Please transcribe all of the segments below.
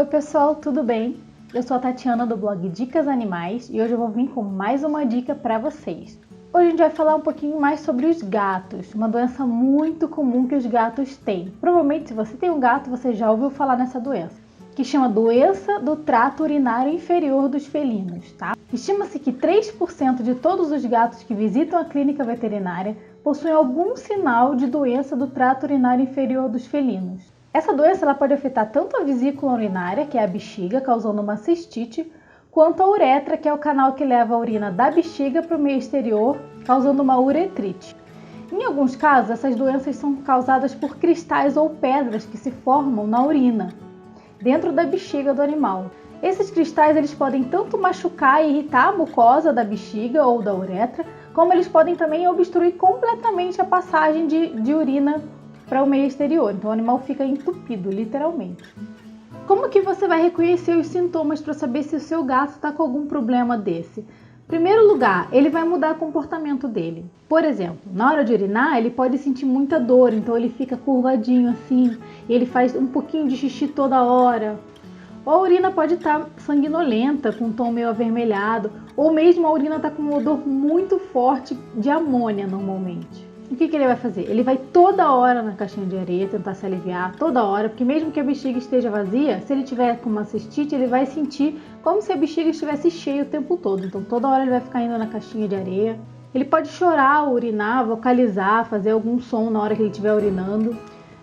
Oi pessoal, tudo bem? Eu sou a Tatiana do blog Dicas Animais e hoje eu vou vir com mais uma dica para vocês. Hoje a gente vai falar um pouquinho mais sobre os gatos, uma doença muito comum que os gatos têm. Provavelmente se você tem um gato, você já ouviu falar nessa doença, que chama doença do trato urinário inferior dos felinos, tá? Estima-se que 3% de todos os gatos que visitam a clínica veterinária possuem algum sinal de doença do trato urinário inferior dos felinos. Essa doença ela pode afetar tanto a vesícula urinária, que é a bexiga, causando uma cistite, quanto a uretra, que é o canal que leva a urina da bexiga para o meio exterior, causando uma uretrite. Em alguns casos, essas doenças são causadas por cristais ou pedras que se formam na urina, dentro da bexiga do animal. Esses cristais eles podem tanto machucar e irritar a mucosa da bexiga ou da uretra, como eles podem também obstruir completamente a passagem de urina para o meio exterior. Então o animal fica entupido, literalmente. Como que você vai reconhecer os sintomas para saber se o seu gato está com algum problema desse? Em primeiro lugar, ele vai mudar o comportamento dele. Por exemplo, na hora de urinar, ele pode sentir muita dor, então ele fica curvadinho assim, e ele faz um pouquinho de xixi toda hora. Ou a urina pode estar sanguinolenta, com um tom meio avermelhado, ou mesmo a urina está com um odor muito forte de amônia normalmente. O que ele vai fazer? Ele vai toda hora na caixinha de areia tentar se aliviar, toda hora, porque mesmo que a bexiga esteja vazia, se ele tiver com uma cistite, ele vai sentir como se a bexiga estivesse cheia o tempo todo. Então toda hora ele vai ficar indo na caixinha de areia. Ele pode chorar, urinar, vocalizar, fazer algum som na hora que ele estiver urinando.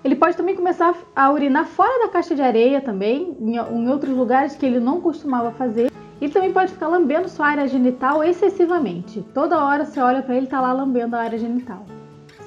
Ele pode também começar a urinar fora da caixa de areia também, em outros lugares que ele não costumava fazer. Ele também pode ficar lambendo sua área genital excessivamente. Toda hora você olha para ele e está lá lambendo a área genital.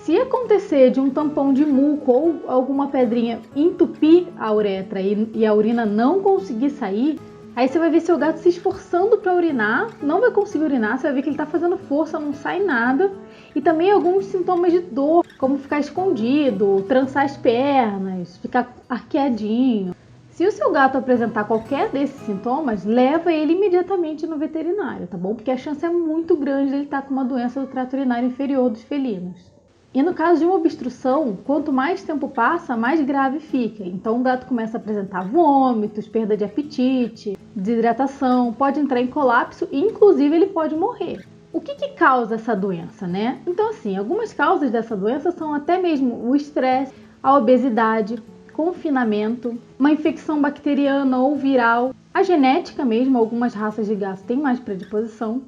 Se acontecer de um tampão de muco ou alguma pedrinha entupir a uretra e a urina não conseguir sair, aí você vai ver seu gato se esforçando para urinar, não vai conseguir urinar, você vai ver que ele está fazendo força, não sai nada. E também alguns sintomas de dor, como ficar escondido, trançar as pernas, ficar arqueadinho. Se o seu gato apresentar qualquer desses sintomas, leva ele imediatamente no veterinário, tá bom? Porque a chance é muito grande de ele estar com uma doença do trato urinário inferior dos felinos. E no caso de uma obstrução, quanto mais tempo passa, mais grave fica. Então o gato começa a apresentar vômitos, perda de apetite, desidratação, pode entrar em colapso e inclusive ele pode morrer. O que causa essa doença, né? Então assim, algumas causas dessa doença são até mesmo o estresse, a obesidade, confinamento, uma infecção bacteriana ou viral, a genética mesmo, algumas raças de gato têm mais predisposição,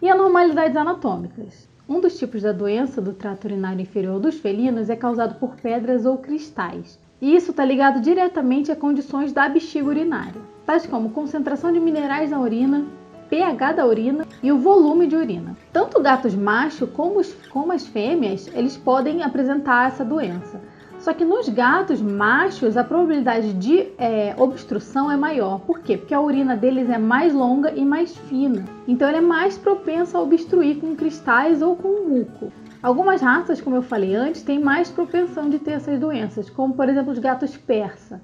e anormalidades anatômicas. Um dos tipos da doença do trato urinário inferior dos felinos é causado por pedras ou cristais. E isso está ligado diretamente a condições da bexiga urinária, tais como concentração de minerais na urina, pH da urina e o volume de urina. Tanto gatos machos como as fêmeas, eles podem apresentar essa doença. Só que nos gatos machos, a probabilidade de obstrução é maior. Por quê? Porque a urina deles é mais longa e mais fina. Então, ele é mais propenso a obstruir com cristais ou com muco. Algumas raças, como eu falei antes, têm mais propensão de ter essas doenças, como, por exemplo, os gatos persa.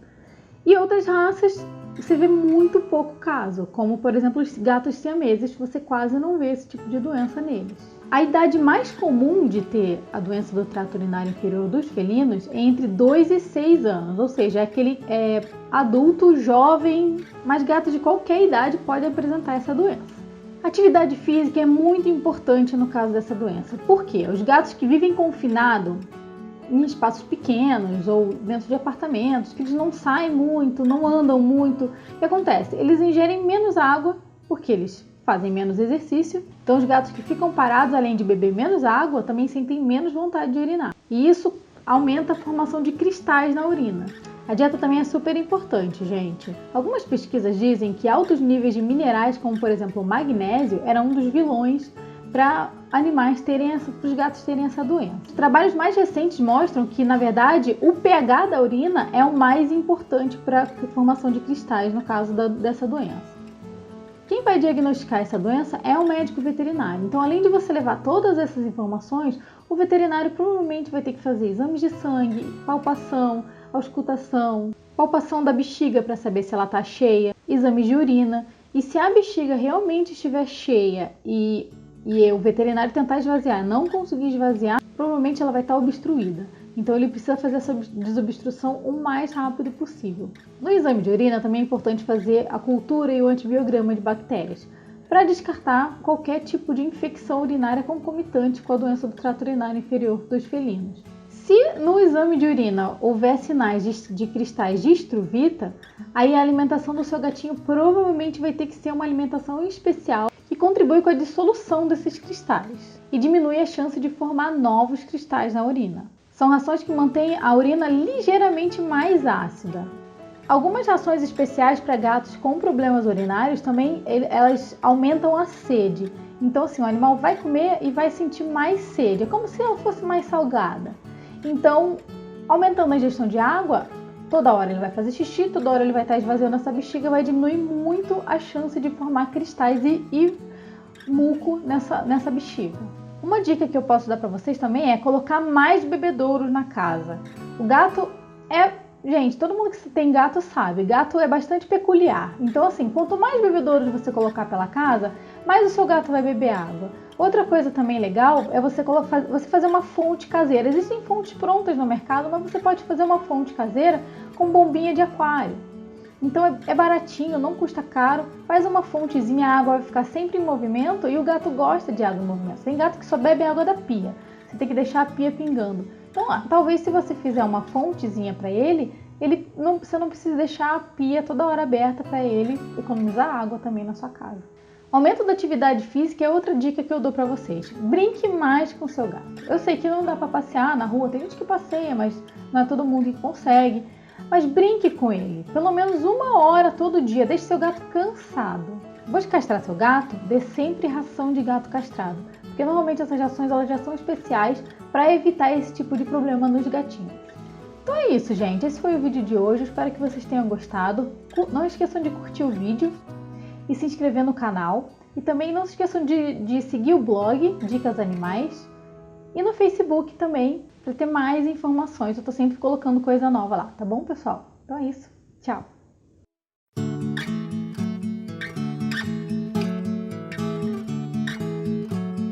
E outras raças, você vê muito pouco caso, como, por exemplo, os gatos siameses, você quase não vê esse tipo de doença neles. A idade mais comum de ter a doença do trato urinário inferior dos felinos é entre 2 e 6 anos, ou seja, é aquele adulto, jovem, mas gato de qualquer idade pode apresentar essa doença. Atividade física é muito importante no caso dessa doença. Por quê? Os gatos que vivem confinados em espaços pequenos ou dentro de apartamentos, que eles não saem muito, não andam muito, o que acontece? Eles ingerem menos água porque eles fazem menos exercício. Então os gatos que ficam parados, além de beber menos água, também sentem menos vontade de urinar. E isso aumenta a formação de cristais na urina. A dieta também é super importante, gente. Algumas pesquisas dizem que altos níveis de minerais, como por exemplo o magnésio, era um dos vilões para os gatos terem essa doença. Os trabalhos mais recentes mostram que, na verdade, o pH da urina é o mais importante para a formação de cristais no caso dessa doença. Quem vai diagnosticar essa doença é o médico veterinário. Então, além de você levar todas essas informações, o veterinário provavelmente vai ter que fazer exames de sangue, palpação, auscultação, palpação da bexiga para saber se ela está cheia, exames de urina. E se a bexiga realmente estiver cheia e o veterinário tentar esvaziar, não conseguir esvaziar, provavelmente ela vai estar obstruída. Então ele precisa fazer essa desobstrução o mais rápido possível. No exame de urina também é importante fazer a cultura e o antibiograma de bactérias, para descartar qualquer tipo de infecção urinária concomitante com a doença do trato urinário inferior dos felinos. Se no exame de urina houver sinais de cristais de estruvita, aí a alimentação do seu gatinho provavelmente vai ter que ser uma alimentação especial que contribui com a dissolução desses cristais e diminui a chance de formar novos cristais na urina. São rações que mantêm a urina ligeiramente mais ácida. Algumas rações especiais para gatos com problemas urinários também elas aumentam a sede. Então assim, o animal vai comer e vai sentir mais sede, é como se ela fosse mais salgada. Então, aumentando a ingestão de água, toda hora ele vai fazer xixi, toda hora ele vai estar esvaziando essa bexiga, vai diminuir muito a chance de formar cristais e muco nessa bexiga. Uma dica que eu posso dar para vocês também é colocar mais bebedouros na casa. O gato gente, todo mundo que tem gato sabe, gato é bastante peculiar. Então assim, quanto mais bebedouros você colocar pela casa, mais o seu gato vai beber água. Outra coisa também legal é você fazer uma fonte caseira. Existem fontes prontas no mercado, mas você pode fazer uma fonte caseira com bombinha de aquário. Então é baratinho, não custa caro, faz uma fontezinha, a água vai ficar sempre em movimento e o gato gosta de água em movimento. Tem gato que só bebe água da pia, você tem que deixar a pia pingando. Então talvez se você fizer uma fontezinha para ele, você não precisa deixar a pia toda hora aberta para ele economizar água também na sua casa. Aumento da atividade física é outra dica que eu dou para vocês. Brinque mais com o seu gato. Eu sei que não dá para passear na rua, tem gente que passeia, mas não é todo mundo que consegue. Mas brinque com ele, pelo menos 1 hora todo dia, deixe seu gato cansado. Depois de castrar seu gato, dê sempre ração de gato castrado, porque normalmente essas rações elas já são especiais para evitar esse tipo de problema nos gatinhos. Então é isso, gente. Esse foi o vídeo de hoje. Espero que vocês tenham gostado. Não esqueçam de curtir o vídeo e se inscrever no canal. E também não se esqueçam de seguir o blog Dicas Animais e no Facebook também, para ter mais informações. Eu estou sempre colocando coisa nova lá, tá bom, pessoal? Então é isso. Tchau!